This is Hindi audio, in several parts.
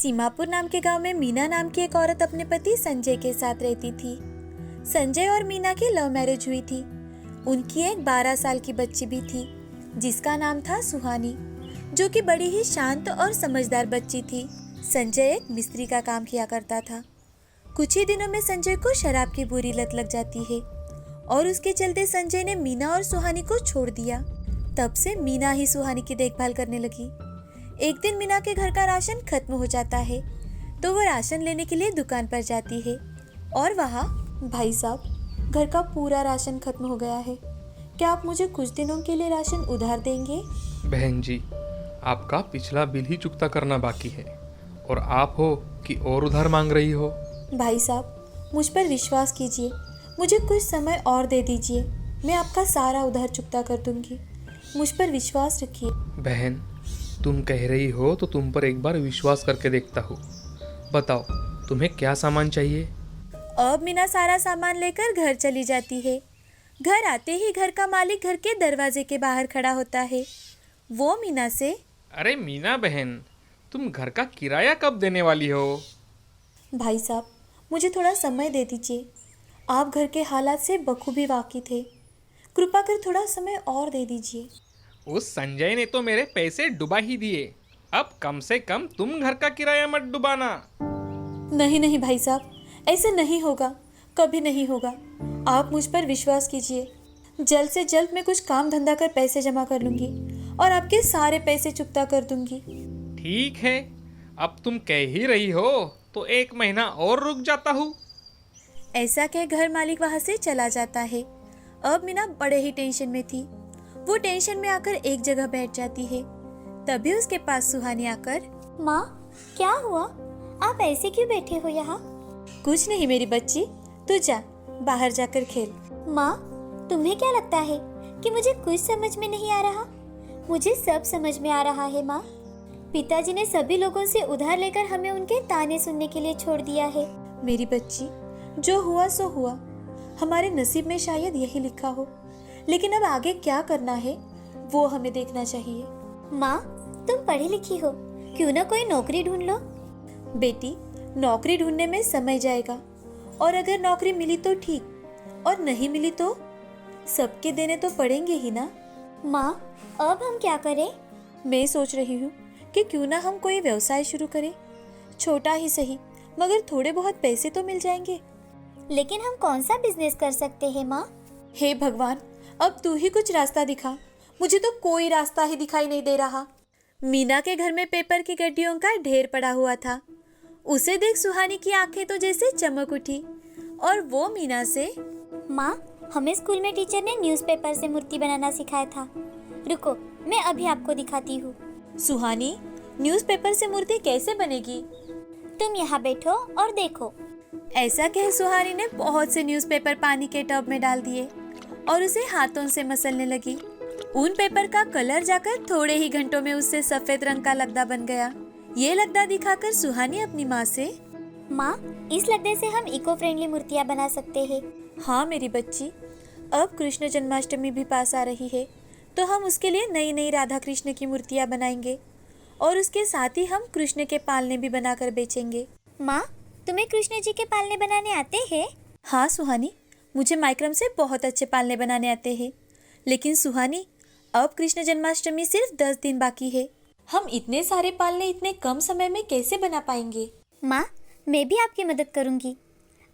सीमापुर नाम के गांव में मीना नाम की एक औरत अपने पति संजय के साथ रहती थी। संजय और मीना की लव मैरिज हुई थी। उनकी एक 12 साल की बच्ची भी थी जिसका नाम था सुहानी, जो कि बड़ी ही शांत और समझदार बच्ची थी। संजय एक मिस्त्री का काम किया करता था। कुछ ही दिनों में संजय को शराब की बुरी लत लग जाती है और उसके चलते संजय ने मीना और सुहानी को छोड़ दिया। तब से मीना ही सुहानी की देखभाल करने लगी। एक दिन मीना के घर का राशन खत्म हो जाता है तो वो राशन लेने के लिए दुकान पर जाती है और वहाँ भाई साहब, घर का पूरा राशन खत्म हो गया है। क्या आप मुझे कुछ दिनों के लिए राशन उधार देंगे? बहन जी, आपका पिछला बिल ही चुकता करना बाकी है और आप हो कि और उधार मांग रही हो। भाई साहब, मुझ पर विश्वास कीजिए, मुझे कुछ समय और दे दीजिए, मैं आपका सारा उधार चुकता कर दूंगी। मुझ पर विश्वास रखिए। बहन, तुम कह रही हो तो तुम पर एक बार विश्वास करके देखता हूँ। बताओ, तुम्हें क्या सामान चाहिए? अब मीना सारा सामान लेकर घर चली जाती है। घर आते ही घर का मालिक घर के दरवाजे के बाहर खड़ा होता है। वो मीना से, अरे मीना बहन, तुम घर का किराया कब देने वाली हो? भाई साहब, मुझे थोड़ा समय दे दीजिए। आप घर के हालात से बखूबी वाकिफ थे। कृपा कर थोड़ा समय और दे दीजिए। उस संजय ने तो मेरे पैसे डुबा ही दिए। अब कम से कम तुम घर का किराया मत डुबाना। नहीं नहीं भाई साहब, ऐसे नहीं होगा, कभी नहीं होगा। आप मुझ पर विश्वास कीजिए। जल्द से जल्द मैं कुछ काम धंधा कर पैसे जमा कर लूंगी और आपके सारे पैसे चुकता कर दूंगी। ठीक है, अब तुम कह ही रही हो तो 1 महीना और रुक जाता हूँ। ऐसा कह घर मालिक वहां से चला जाता है। अब मीना बड़े ही टेंशन में थी। वो टेंशन में आकर एक जगह बैठ जाती है। तभी उसके पास सुहानी आकर, माँ, क्या हुआ? आप ऐसे क्यों बैठे हो यहाँ? कुछ नहीं मेरी बच्ची, तू जा बाहर जाकर खेल। माँ, तुम्हें क्या लगता है कि मुझे कुछ समझ में नहीं आ रहा? मुझे सब समझ में आ रहा है माँ। पिताजी ने सभी लोगों से उधार लेकर हमें उनके ताने सुनने के लिए छोड़ दिया है। मेरी बच्ची, जो हुआ सो हुआ। हमारे नसीब में शायद यही लिखा हो, लेकिन अब आगे क्या करना है वो हमें देखना चाहिए। माँ, तुम पढ़ी लिखी हो, क्यों ना कोई नौकरी ढूंढ लो। बेटी, नौकरी ढूंढने में समय जाएगा और अगर नौकरी मिली तो ठीक और नहीं मिली तो सबके देने तो पड़ेंगे ही ना। माँ, अब हम क्या करें? मैं सोच रही हूँ कि क्यों ना हम कोई व्यवसाय शुरू करें। छोटा ही सही, मगर थोड़े बहुत पैसे तो मिल जाएंगे। लेकिन हम कौन सा बिजनेस कर सकते हैं माँ? हे भगवान, अब तू ही कुछ रास्ता दिखा। मुझे तो कोई रास्ता ही दिखाई नहीं दे रहा। मीना के घर में पेपर की गड्डियों का ढेर पड़ा हुआ था। उसे देख सुहानी की आंखें तो जैसे चमक उठी और वो मीना से, माँ, हमें स्कूल में टीचर ने न्यूज़पेपर से मूर्ति बनाना सिखाया था। रुको, मैं अभी आपको दिखाती हूँ। सुहानी, न्यूज़पेपर से मूर्ति कैसे बनेगी? तुम यहाँ बैठो और देखो। ऐसा कह सुहानी ने बहुत से न्यूज़पेपर पानी के टब में डाल दिए और उसे हाथों से मसलने लगी। उन पेपर का कलर जाकर थोड़े ही घंटों में उससे सफेद रंग का लगदा बन गया। ये लगदा दिखाकर सुहानी अपनी माँ से, माँ, इस लगदे से हम इको फ्रेंडली मूर्तियाँ बना सकते हैं। हाँ मेरी बच्ची, अब कृष्ण जन्माष्टमी भी पास आ रही है तो हम उसके लिए नई नई राधा कृष्ण की मूर्तियाँ बनाएंगे और उसके साथ ही हम कृष्ण के पालने भी बनाकर बेचेंगे। माँ, तुम्हें कृष्ण जी के पालने बनाने आते हैं? हाँ सुहानी, मुझे माइक्रम से बहुत अच्छे पालने बनाने आते हैं। लेकिन सुहानी, अब कृष्ण जन्माष्टमी सिर्फ 10 दिन बाकी है। हम इतने सारे पालने इतने कम समय में कैसे बना पाएंगे? माँ, मैं भी आपकी मदद करूँगी।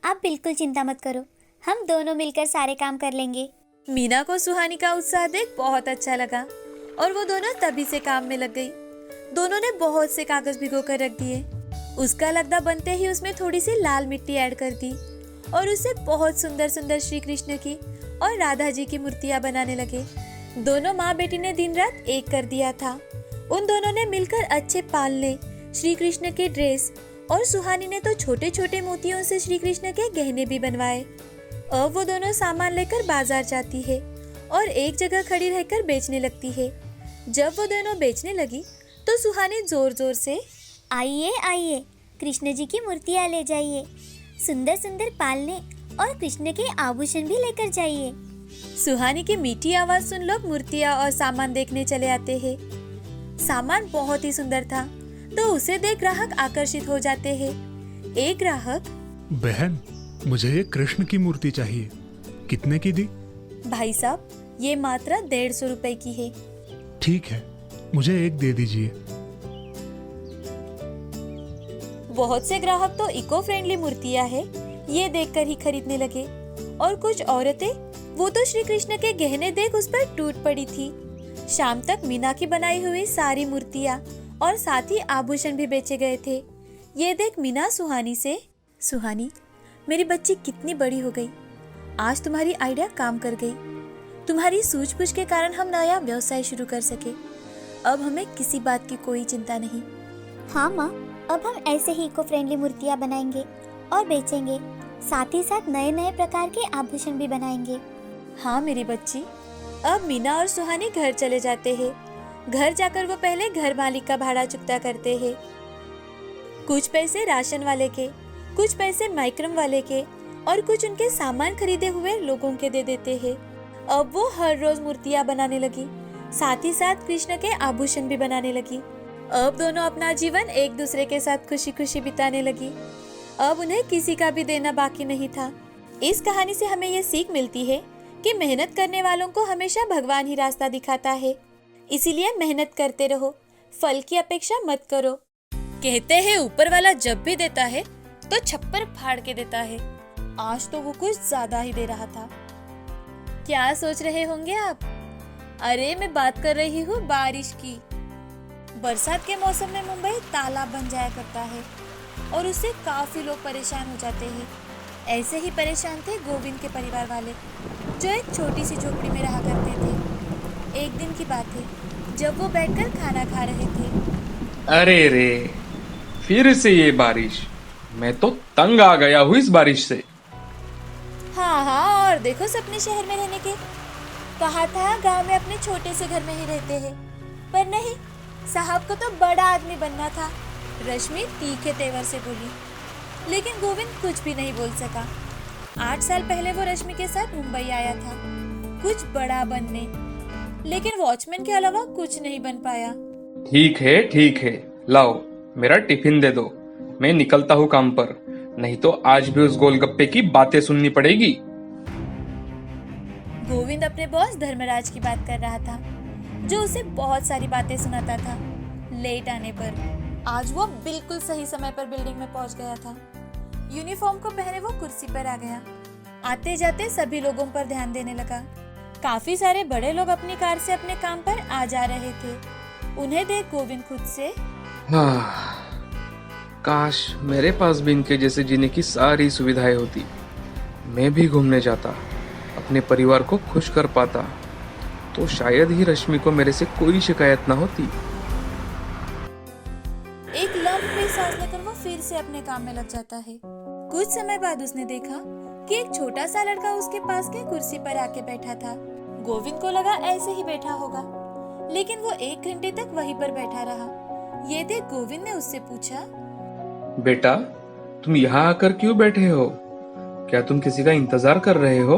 आप बिल्कुल चिंता मत करो, हम दोनों मिलकर सारे काम कर लेंगे। मीना को सुहानी का उत्साह देख बहुत अच्छा लगा और वो दोनों तभी से काम में लग गई। दोनों ने बहुत से कागज भिगो कर रख दिए। उसका लगदा बनते ही उसमें थोड़ी सी लाल मिट्टी ऐड कर दी और उससे बहुत सुंदर सुंदर श्री कृष्ण की और राधा जी की मूर्तियाँ बनाने लगे। दोनों माँ बेटी ने दिन रात एक कर दिया था। उन दोनों ने मिलकर अच्छे पालने, श्री कृष्ण के ड्रेस और सुहानी ने तो छोटे छोटे मोतियों से श्री कृष्ण के गहने भी बनवाए। अब वो दोनों सामान लेकर बाजार जाती है और एक जगह खड़ी रहकर बेचने लगती है। जब वो दोनों बेचने लगी तो सुहानी जोर जोर से, आइए आइए, कृष्ण जी की मूर्तियाँ ले जाइए, सुंदर सुंदर पालने और कृष्ण के आभूषण भी लेकर जाइए। सुहानी की मीठी आवाज सुन लोग मूर्तियाँ और सामान देखने चले आते हैं। सामान बहुत ही सुंदर था। तो उसे देख ग्राहक आकर्षित हो जाते हैं। एक ग्राहक, बहन, मुझे ये कृष्ण की मूर्ति चाहिए, कितने की दी? भाई साहब, ये मात्र 150 रुपए की है। ठीक है, मुझे एक दे दीजिए। बहुत से ग्राहक तो इको फ्रेंडली मूर्तियां हैं, ये देखकर ही खरीदने लगे। और कुछ औरतें, वो तो श्री कृष्ण के गहने देख उस पर टूट पड़ी थी। शाम तक मीना की बनाई हुई सारी मूर्तियां और साथ ही आभूषण भी बेचे गए थे। ये देख मीना सुहानी से, सुहानी, मेरी बच्ची कितनी बड़ी हो गई। आज तुम्हारी आइडिया काम कर गई। तुम्हारी सूझबूझ के कारण हम नया व्यवसाय शुरू कर सके। अब हमें किसी बात की कोई चिंता नहीं। हाँ माँ, अब हम ऐसे ही इको फ्रेंडली मूर्तियाँ बनाएंगे और बेचेंगे। साथ ही साथ नए नए प्रकार के आभूषण भी बनाएंगे। हाँ मेरी बच्ची। अब मीना और सुहानी घर चले जाते हैं। घर जाकर वो पहले घर मालिक का भाड़ा चुकता करते हैं। कुछ पैसे राशन वाले के, कुछ पैसे माइक्रम वाले के और कुछ उनके सामान खरीदे हुए लोगों के दे देते हैं। अब वो हर रोज मूर्तियाँ बनाने लगी, साथ ही साथ कृष्ण के आभूषण भी बनाने लगी। अब दोनों अपना जीवन एक दूसरे के साथ खुशी खुशी बिताने लगी। अब उन्हें किसी का भी देना बाकी नहीं था। इस कहानी से हमें ये सीख मिलती है कि मेहनत करने वालों को हमेशा भगवान ही रास्ता दिखाता है। इसीलिए मेहनत करते रहो, फल की अपेक्षा मत करो। कहते हैं ऊपर वाला जब भी देता है तो छप्पर फाड़ के देता है। आज तो वो कुछ ज्यादा ही दे रहा था। क्या सोच रहे होंगे आप? अरे मैं बात कर रही हूँ बारिश की। बरसात के मौसम में मुंबई तालाब बन जाया करता है और उससे काफी लोग परेशान हो जाते हैं। ऐसे ही परेशान थे गोविंद के परिवार वाले, जो एक छोटी सी झोपड़ी में रहा करते थे। एक दिन की बात है, जब वो बैठकर खाना खा रहे थे। अरे रे, फिर से ये बारिश। मैं तो तंग आ गया हूँ इस बारिश से। हाँ, और देखो सपने शहर में रहने के। कहा था गांव में अपने छोटे से घर में ही रहते हैं, पर नहीं, साहब को तो बड़ा आदमी बनना था। रश्मि तीखे तेवर से बोली, लेकिन गोविंद कुछ भी नहीं बोल सका। 8 साल पहले वो रश्मि के साथ मुंबई आया था कुछ बड़ा बनने, लेकिन वॉचमैन के अलावा कुछ नहीं बन पाया। ठीक है, लाओ मेरा टिफिन दे दो, मैं निकलता हूँ काम पर, नहीं तो आज भी उस गोलगप्पे की बातें सुननी पड़ेगी। गोविंद अपने बॉस धर्मराज की बात कर रहा था, जो उसे बहुत सारी बातें सुनाता था। लेट आने पर आज वो बिल्कुल सही समय पर बिल्डिंग में पहुंच गया था। यूनिफॉर्म को पहने वो कुर्सी पर आ गया। आते जाते सभी लोगों पर ध्यान देने लगा। काफी सारे बड़े लोग अपनी कार से अपने काम पर आ जा रहे थे। उन्हें देख गोविंद खुद से, काश मेरे पास भी इनके जैसे जीने की सारी सुविधाएं होती। मैं भी घूमने जाता, अपने परिवार को खुश कर पाता, तो शायद ही रश्मि को मेरे से कोई शिकायत ना होती। एक लंबी सांस लेकर वो फिर से अपने काम में लग जाता है। कुछ समय बाद उसने देखा कि एक छोटा सा लड़का उसके पास के कुर्सी पर आके बैठा था। गोविंद को लगा ऐसे ही बैठा होगा, लेकिन वो 1 घंटे तक वहीं पर बैठा रहा। ये देख गोविंद ने उससे पूछा, बेटा, तुम यहाँ आकर क्यों बैठे हो? क्या तुम किसी का इंतजार कर रहे हो?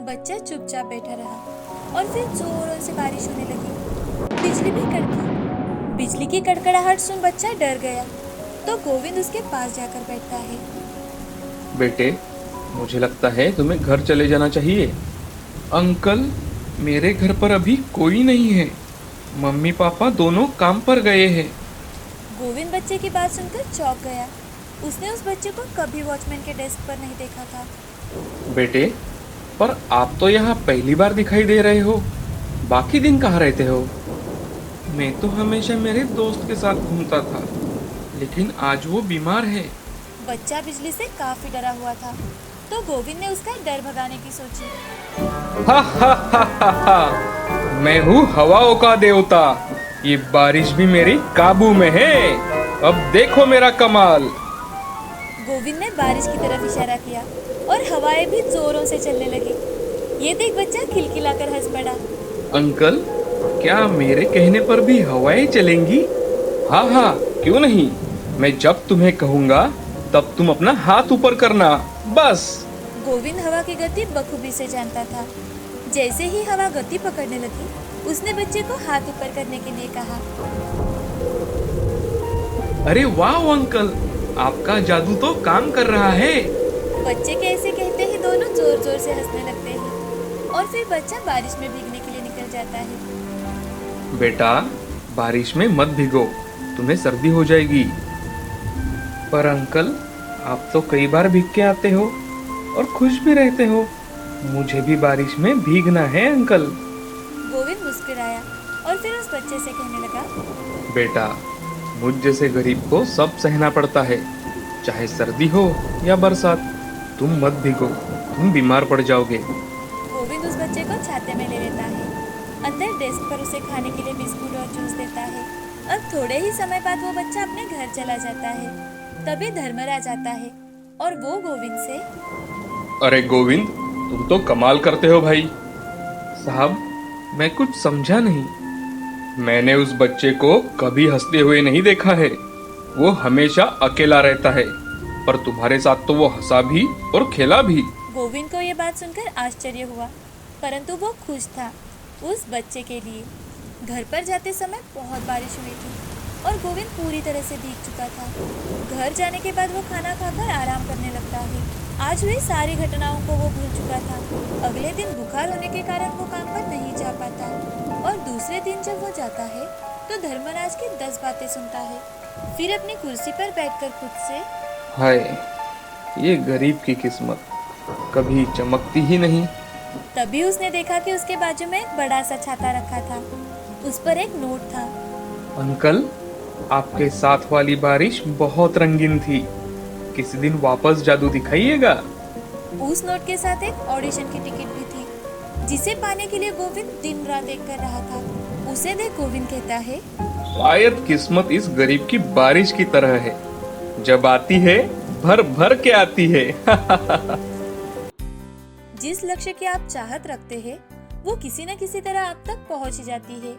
बच्चा चुपचाप बैठा रहा और फिर जोरों से बारिश होने लगी। बिजली भी कड़की। बिजली की कड़कड़ाहट सुन बच्चा डर गया, तो गोविंद उसके पास जाकर बैठता है। बेटे, मुझे लगता है तुम्हें घर चले जाना चाहिए। अंकल, मेरे घर पर अभी कोई नहीं है, मम्मी पापा दोनों काम पर गए हैं। गोविंद बच्चे की बात सुनकर चौंक गया। उसने उस बच्चे को कभी वॉचमैन के डेस्क पर नहीं देखा था। बेटे, पर आप तो यहाँ पहली बार दिखाई दे रहे हो, बाकी दिन कहाँ रहते हो? मैं तो हमेशा मेरे दोस्त के साथ घूमता था, लेकिन आज वो बीमार है। बच्चा बिजली से काफी डरा हुआ था, तो गोविंद ने उसका डर भगाने की सोची। हा, मैं हूँ हवाओं का देवता, ये बारिश भी मेरी काबू में है। अब देखो मेरा कमाल। गोविंद ने बारिश की तरफ इशारा किया और हवाएं भी जोरों से चलने लगी। ये देख बच्चा खिलखिलाकर हंस पड़ा। अंकल, क्या मेरे कहने पर भी हवाएं चलेंगी? हाँ, क्यों नहीं। मैं जब तुम्हें कहूँगा तब तुम अपना हाथ ऊपर करना, बस। गोविंद हवा की गति बखूबी से जानता था। जैसे ही हवा गति पकड़ने लगी, उसने बच्चे को हाथ ऊपर करने के लिए कहा। अरे वाह अंकल, आपका जादू तो काम कर रहा है। बच्चे कैसे कहते ही दोनों जोर जोर से हंसने लगते हैं और फिर बच्चा बारिश में भीगने के लिए निकल जाता है। बेटा, बारिश में मत भीगो, तुम्हें सर्दी हो जाएगी। पर अंकल, आप तो कई बार भीग के आते हो और खुश भी रहते हो। मुझे भी बारिश में भीगना है अंकल। गोविंद मुस्कुराया और फिर उस बच्चे से कहने लगा, बेटा, मुझ जैसे गरीब को सब सहना पड़ता है, चाहे सर्दी हो या बरसात। तुम मत भीगो, तुम बीमार पड़ जाओगे। गोविंद उस बच्चे को छाते में ले लेता है। अंदर डेस्क पर उसे खाने के लिए बिस्कुट और जूस देता है। अब थोड़े ही समय बाद वो बच्चा अपने घर चला जाता है। तभी धर्मराज आता है और वो गोविंद से, अरे गोविंद, तुम तो कमाल करते हो भाई। साहब, मैं कुछ समझा नहीं। मैंने उस बच्चे को कभी हंसते हुए नहीं देखा है। वो हमेशा अकेला रहता है, पर तुम्हारे साथ तो वो हंसा भी और खेला भी। गोविंद को ये बात सुनकर आश्चर्य हुआ, परंतु वो खुश था उस बच्चे के लिए। घर पर जाते समय बहुत बारिश हुई थी और गोविंद पूरी तरह से भीग चुका था। घर जाने के बाद वो खाना खाकर आराम करने लगता है। आज हुई सारी घटनाओं को वो भूल चुका था। अगले दिन बुखार होने के कारण वो काम पर नहीं जा पाता और दूसरे दिन जब वो जाता है तो धर्मराज की 10 बातें सुनता है। फिर अपनी कुर्सी पर बैठकर खुद से, हाय, ये गरीब की किस्मत कभी चमकती ही नहीं। तभी उसने देखा कि उसके बाजू में एक बड़ा सा छाता रखा था। उस पर एक नोट था। अंकल, आपके साथ वाली बारिश बहुत रंगीन थी। किसी दिन वापस जादू दिखाइएगा। उस नोट के साथ एक ऑडिशन की टिकट भी थी, जिसे पाने के लिए गोविंद दिन रात एक कर रहा था। उसे देख गोविंद कहता है, शायद किस्मत इस गरीब की बारिश की तरह है, जब आती है भर भर के आती है। जिस लक्ष्य की आप चाहत रखते हैं वो किसी न किसी तरह आप तक पहुंच ही जाती है।